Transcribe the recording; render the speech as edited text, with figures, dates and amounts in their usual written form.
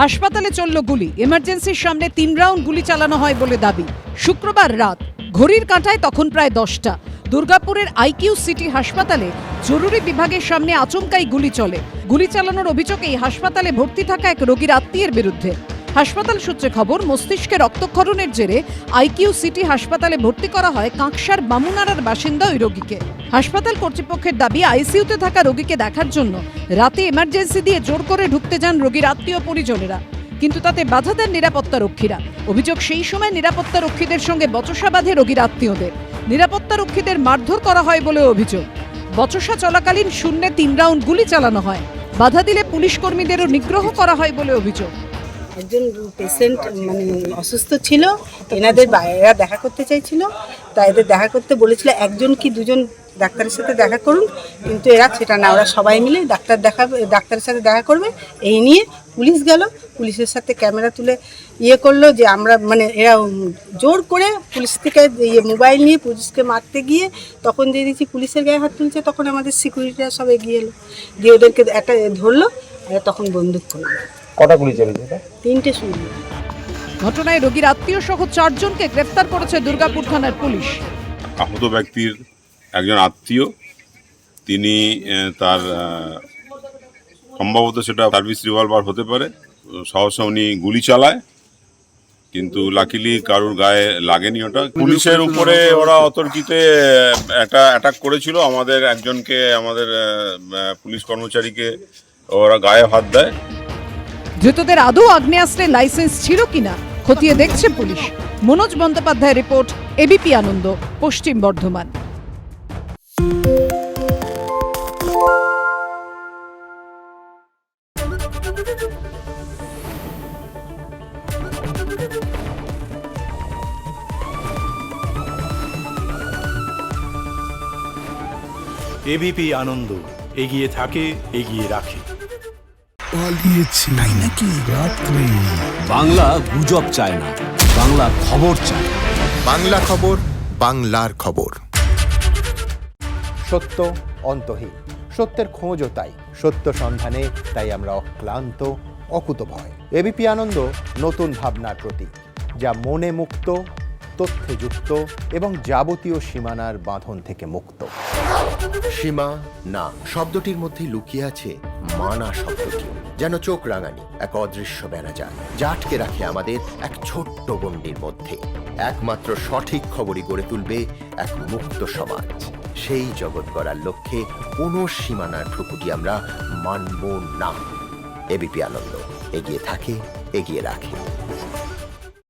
হাসপাতালে চলল গুলি, এমার্জেন্সির সামনে 3 রাউন্ড গুলি চালানো হয় বলে দাবি। শুক্রবার রাত, ঘড়ির কাঁটায় তখন প্রায় 10টা। দুর্গাপুরের আইকিউ সিটি হাসপাতালে জরুরি বিভাগের সামনে আচমকাই গুলি চলে। গুলি চালানোর অভিযোগেই হাসপাতালে ভর্তি থাকা এক রোগীর আত্মীয়ের বিরুদ্ধে। হাসপাতাল সূত্রে খবর, মস্তিষ্কে রক্তক্ষরণের জেরে আইকিউ সিটি হাসপাতালে ভর্তি করা হয় কাঁকসার বামুনাড়ার বাসিন্দা ওই রোগীকে। হাসপাতাল কর্তৃপক্ষের দাবি, আইসিইউতে থাকা রোগীকে দেখার জন্য রাতে এমার্জেন্সি দিয়ে জোর করে ঢুকতে যান রোগীর আত্মীয় পরিজনেরা, কিন্তু তাতে বাধা দেন নিরাপত্তা রক্ষীরা। অভিযোগ, সেই সময় নিরাপত্তা রক্ষীদের সঙ্গে বচসা বাঁধে রোগীর আত্মীয়দের। নিরাপত্তা রক্ষীদের মারধর করা হয় বলে অভিযোগ। বচসা চলাকালীন শূন্যে 3 রাউন্ড গুলি চালানো হয়। বাধা দিলে পুলিশ কর্মীদেরও নিগ্রহ করা হয় বলে অভিযোগ। একজন পেশেন্ট মানে অসুস্থ ছিল, এরা দেখা করতে চাইছিল, তাই এদের দেখা করতে বলেছিল একজন কি দুজন ডাক্তারের সাথে দেখা করুন, কিন্তু এরা সেটা না, ওরা সবাই মিলে ডাক্তারের সাথে দেখা করবে এই নিয়ে পুলিশ গেল। পুলিশের সাথে ক্যামেরা তুলে করলো যে আমরা মানে এরা জোর করে পুলিশ থেকে মোবাইল নিয়ে পুলিশকে মারতে গিয়ে তখন দিয়ে দিচ্ছি পুলিশের গায়ে হাত তুলছে, তখন আমাদের সিকিউরিটিরা সব এগিয়ে এলো, দিয়ে ওদেরকে একটা ধরলো, আর তখন বন্দুক করলো। কটা গুলি চলেছে? 3টে শুনল। ঘটনায় রোগীর আত্মীয় সহ 4 জনকে গ্রেফতার করেছে দুর্গাপুর থানার পুলিশ। আহত ব্যক্তির একজন আত্মীয়, তিনি তার সম্ভবত সেটা সার্ভিস রিভলভার হতে পারে, সহসা উনি গুলি চালায়, কিন্তু লাকিলি কারোর গায়ে লাগেনি। ওটা পুলিশের উপরে ওরা অতর্কিতে একটা অ্যাটাক করেছিল, আমাদের একজনকে, আমাদের পুলিশ কর্মচারীকে ওরা গায়ে হাত দেয়। ধৃতদের আদৌ আগ্নেয়াস্ত্রের লাইসেন্স ছিল কিনা খতিয়ে দেখছে পুলিশ। মনোজ বন্দ্যোপাধ্যায়ের রিপোর্ট, এবিপি আনন্দ, পশ্চিম বর্ধমান। এবিপি আনন্দ, এগিয়ে থাকে, এগিয়ে রাখে। পালিয়েছে তাই নাকি? রাত্রে বাংলা গুজব চায় না, বাংলা খবর চায়। বাংলা খবর, বাংলার খবর। সত্য অন্তহীন, সত্যের খোঁজও তাই, সত্য সন্ধানে তাই আমরা অক্লান্ত, অকুতভয়। এবিপি আনন্দ নতুন ভাবনার প্রতীক, যা মনে মুক্ত, তথ্যে যুক্ত এবং যাবতীয় সীমানার বাঁধন থেকে মুক্ত। সীমা না শব্দটির মধ্যে লুকিয়ে আছে মানা শব্দটি, যেন চোখ রাঙানি এক অদৃশ্য বেড়াজাল, যা আটকে রাখে আমাদের এক ছোট্ট গণ্ডির মধ্যে। একমাত্র সঠিক খবরই গড়ে তুলবে এক মুক্ত সমাজ। সেই জগৎ গড়ার লক্ষ্যে কোনো সীমানার ঠুকুটি আমরা মানব না। এবিপি আনন্দ, এগিয়ে থাকে, এগিয়ে রাখে।